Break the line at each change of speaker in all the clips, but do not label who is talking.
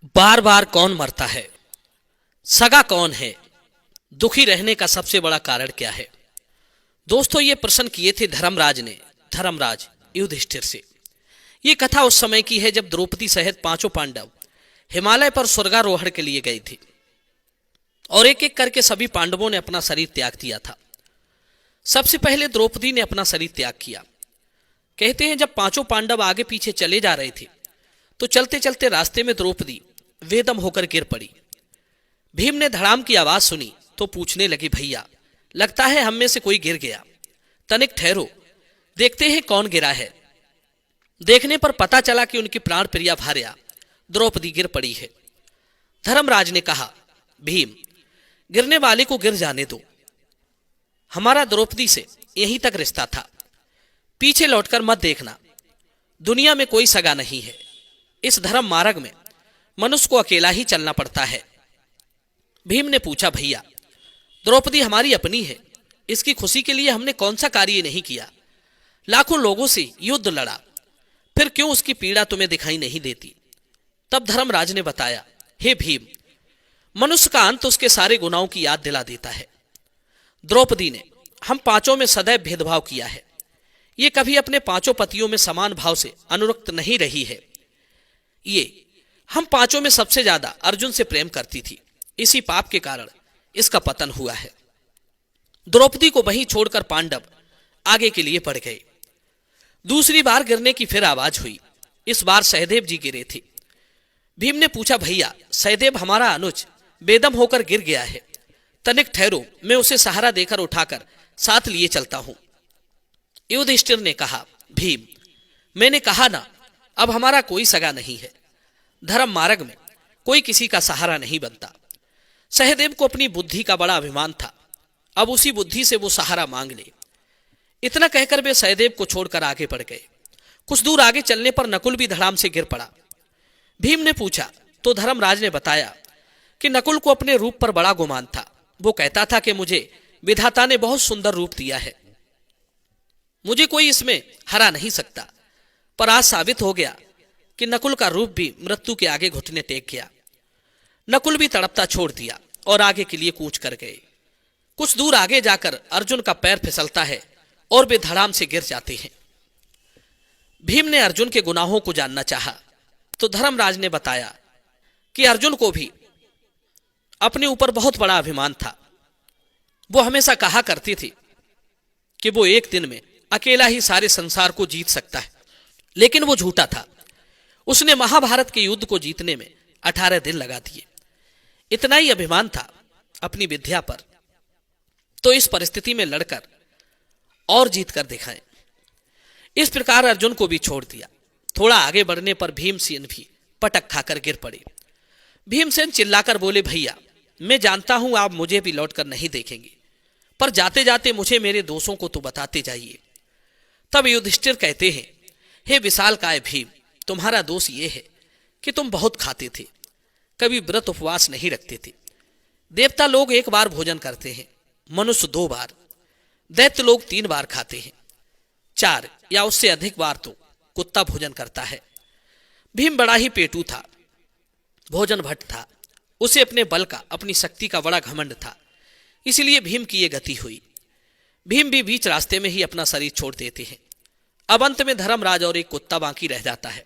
बार बार कौन मरता है? सगा कौन है? दुखी रहने का सबसे बड़ा कारण क्या है? दोस्तों, ये प्रश्न किए थे धर्मराज ने धर्मराज युधिष्ठिर से। ये कथा उस समय की है जब द्रौपदी सहित पांचों पांडव हिमालय पर स्वर्गारोहण के लिए गए थे और एक एक करके सभी पांडवों ने अपना शरीर त्याग दिया था। सबसे पहले द्रौपदी ने अपना शरीर त्याग किया। कहते हैं जब पांचों पांडव आगे पीछे चले जा रहे थे तो चलते चलते रास्ते में द्रौपदी वेदम होकर गिर पड़ी। भीम ने धड़ाम की आवाज सुनी तो पूछने लगी, भैया लगता है हम में से कोई गिर गया, तनिक ठहरो, देखते हैं कौन गिरा है। देखने पर पता चला कि उनकी प्राण प्रिया भार्या द्रौपदी गिर पड़ी है। धर्मराज ने कहा, भीम गिरने वाले को गिर जाने दो, हमारा द्रौपदी से यहीं तक रिश्ता था, पीछे लौटकर मत देखना, दुनिया में कोई सगा नहीं है। इस धर्म मार्ग में मनुष्य को अकेला ही चलना पड़ता है। भीम ने पूछा, भैया द्रौपदी हमारी अपनी है, इसकी खुशी के लिए हमने कौन सा कार्य नहीं किया, लाखों लोगों से युद्ध लड़ा, फिर क्यों उसकी पीड़ा तुम्हें दिखाई नहीं देती? तब धर्मराज ने बताया, हे भीम, मनुष्य का अंत उसके सारे गुनाहों की याद दिला देता है। द्रौपदी ने हम पांचों में सदैव भेदभाव किया है, ये कभी अपने पांचों पतियों में समान भाव से अनुरक्त नहीं रही है। ये हम पांचों में सबसे ज्यादा अर्जुन से प्रेम करती थी, इसी पाप के कारण इसका पतन हुआ है। द्रौपदी को वहीं छोड़कर पांडव आगे के लिए बढ़ गए। दूसरी बार गिरने की फिर आवाज हुई। इस बार सहदेव जी गिरे थे। भीम ने पूछा, भैया सहदेव हमारा अनुज बेदम होकर गिर गया है, तनिक ठहरो, मैं उसे सहारा देकर उठाकर साथ लिए चलता हूं। युधिष्ठिर ने कहा, भीम मैंने कहा ना, अब हमारा कोई सगा नहीं है। धर्म मार्ग में कोई किसी का सहारा नहीं बनता। सहदेव को अपनी बुद्धि का बड़ा अभिमान था, अब उसी बुद्धि से वो सहारा मांग ले। इतना कहकर वे सहदेव को छोड़कर आगे बढ़ गए। कुछ दूर आगे चलने पर नकुल भी धड़ाम से गिर पड़ा। भीम ने पूछा तो धर्मराज ने बताया कि नकुल को अपने रूप पर बड़ा गुमान था। वो कहता था कि मुझे विधाता ने बहुत सुंदर रूप दिया है, मुझे कोई इसमें हरा नहीं सकता। पर आज साबित हो गया कि नकुल का रूप भी मृत्यु के आगे घुटने टेक गया। नकुल भी तड़पता छोड़ दिया और आगे के लिए कूच कर गए। कुछ दूर आगे जाकर अर्जुन का पैर फिसलता है और वे धड़ाम से गिर जाते हैं। भीम ने अर्जुन के गुनाहों को जानना चाहा तो धर्मराज ने बताया कि अर्जुन को भी अपने ऊपर बहुत बड़ा अभिमान था। वो हमेशा कहा करती थी कि वो एक दिन में अकेला ही सारे संसार को जीत सकता है, लेकिन वो झूठा था। उसने महाभारत के युद्ध को जीतने में 18 दिन लगा दिए। इतना ही अभिमान था अपनी विद्या पर, तो इस परिस्थिति में लड़कर और जीत कर दिखाएं। इस प्रकार अर्जुन को भी छोड़ दिया। थोड़ा आगे बढ़ने पर भीमसेन भी पटक खाकर गिर पड़े। भीमसेन चिल्लाकर बोले, भैया मैं जानता हूं आप मुझे भी लौटकर नहीं देखेंगे, पर जाते जाते मुझे मेरे दोषों को तो बताते जाइए। तब युधिष्ठिर कहते हैं, हे विशालकाय भीम, तुम्हारा दोष ये है कि तुम बहुत खाते थे, कभी व्रत उपवास नहीं रखते थे। देवता लोग 1 बार भोजन करते हैं, मनुष्य 2 बार, दैत्य लोग 3 बार खाते हैं, 4 या उससे अधिक बार तो कुत्ता भोजन करता है। भीम बड़ा ही पेटू था, भोजन भट्ट था। उसे अपने बल का, अपनी शक्ति का बड़ा घमंड था, इसलिए भीम की ये गति हुई। भीम भी बीच रास्ते में ही अपना शरीर छोड़ देते हैं। अब अंत में धर्मराज और एक कुत्ता बाकी रह जाता है।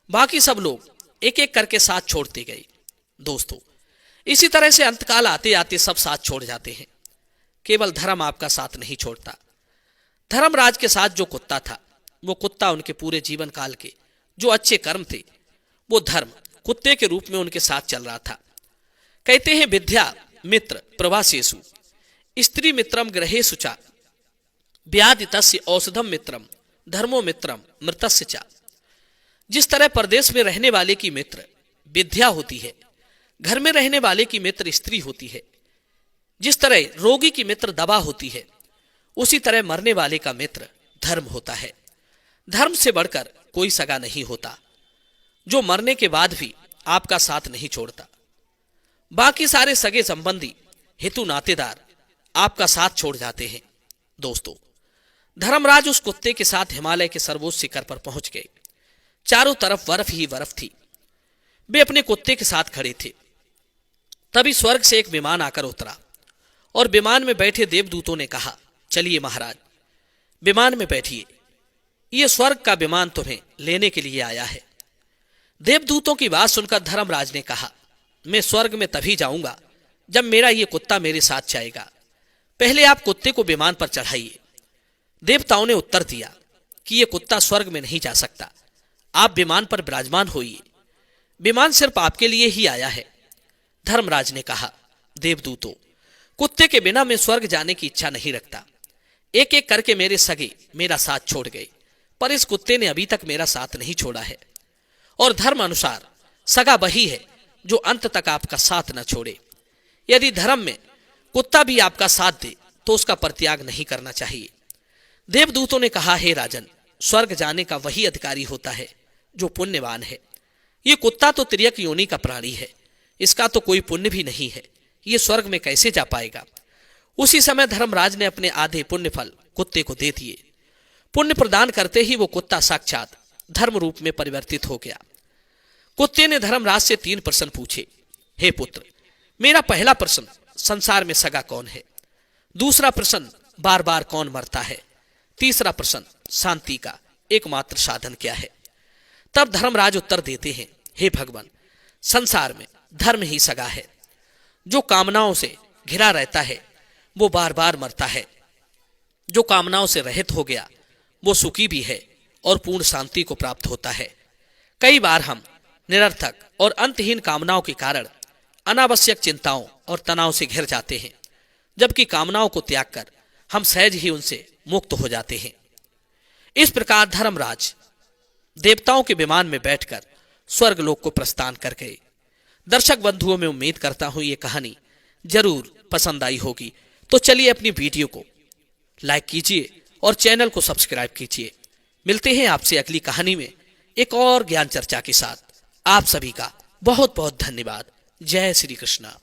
बाकी सब लोग एक एक करके साथ छोड़ते गए। दोस्तों, इसी तरह से अंतकाल आते आते सब साथ छोड़ जाते हैं, केवल धर्म आपका साथ नहीं छोड़ता। धर्मराज के साथ जो कुत्ता था, वो कुत्ता उनके पूरे जीवन काल के जो अच्छे कर्म थे, वो धर्म कुत्ते के रूप में उनके साथ चल रहा था। कहते हैं, विद्या मित्र प्रवासेषु स्त्री मित्रम ग्रहेषु च व्याधि तस्य औषधम मित्रम धर्मो मित्रम मृतस्य च। जिस तरह परदेश में रहने वाले की मित्र विद्या होती है, घर में रहने वाले की मित्र स्त्री होती है, जिस तरह रोगी की मित्र दवा होती है, उसी तरह मरने वाले का मित्र धर्म होता है। धर्म से बढ़कर कोई सगा नहीं होता, जो मरने के बाद भी आपका साथ नहीं छोड़ता। बाकी सारे सगे संबंधी, हितु नातेदार आपका साथ छोड़ जाते हैं। दोस्तों, धर्मराज उस कुत्ते के साथ हिमालय के सर्वोच्च शिखर पर पहुंच गए। चारों तरफ बर्फ ही बर्फ थी। वे अपने कुत्ते के साथ खड़े थे। तभी स्वर्ग से एक विमान आकर उतरा और विमान में बैठे देवदूतों ने कहा, चलिए महाराज, विमान में बैठिए, ये स्वर्ग का विमान तुम्हें लेने के लिए आया है। देवदूतों की बात सुनकर धर्मराज ने कहा, मैं स्वर्ग में तभी जाऊंगा जब मेरा ये कुत्ता मेरे साथ जाएगा। पहले आप कुत्ते को विमान पर चढ़ाइए। देवताओं ने उत्तर दिया कि यह कुत्ता स्वर्ग में नहीं जा सकता, आप विमान पर विराजमान होइए, विमान सिर्फ आपके लिए ही आया है। धर्मराज ने कहा, देवदूतों, कुत्ते के बिना मैं स्वर्ग जाने की इच्छा नहीं रखता। एक एक करके मेरे सगे मेरा साथ छोड़ गए, पर इस कुत्ते ने अभी तक मेरा साथ नहीं छोड़ा है। और धर्म अनुसार सगा वही है जो अंत तक आपका साथ न छोड़े। यदि धर्म में कुत्ता भी आपका साथ दे तो उसका परित्याग नहीं करना चाहिए। देवदूतों ने कहा, हे राजन, स्वर्ग जाने का वही अधिकारी होता है जो पुण्यवान है। ये कुत्ता तो तिर्यक योनि का प्राणी है, इसका तो कोई पुण्य भी नहीं है, ये स्वर्ग में कैसे जा पाएगा। उसी समय धर्मराज ने अपने आधे पुण्य फल कुत्ते को दे दिए। पुण्य प्रदान करते ही वो कुत्ता साक्षात धर्म रूप में परिवर्तित हो गया। कुत्ते ने धर्मराज से 3 प्रश्न पूछे। हे पुत्र, मेरा पहला प्रश्न, संसार में सगा कौन है? दूसरा प्रश्न, बार बार कौन मरता है? तीसरा प्रश्न, शांति का एकमात्र साधन क्या है? तब धर्मराज उत्तर देते हैं, हे भगवान, संसार में धर्म ही सगा है। जो कामनाओं से घिरा रहता है वो बार बार मरता है। जो कामनाओं से रहित हो गया वो सुखी भी है और पूर्ण शांति को प्राप्त होता है। कई बार हम निरर्थक और अंतहीन कामनाओं के कारण अनावश्यक चिंताओं और तनाव से घिर जाते हैं, जबकि कामनाओं को त्याग कर हम सहज ही उनसे मुक्त हो जाते हैं। इस प्रकार धर्मराज देवताओं के विमान में बैठकर स्वर्गलोक को प्रस्थान कर गए। दर्शक बंधुओं, में उम्मीद करता हूं ये कहानी जरूर पसंद आई होगी। तो चलिए अपनी वीडियो को लाइक कीजिए और चैनल को सब्सक्राइब कीजिए। मिलते हैं आपसे अगली कहानी में एक और ज्ञान चर्चा के साथ। आप सभी का बहुत बहुत धन्यवाद। जय श्री कृष्णा।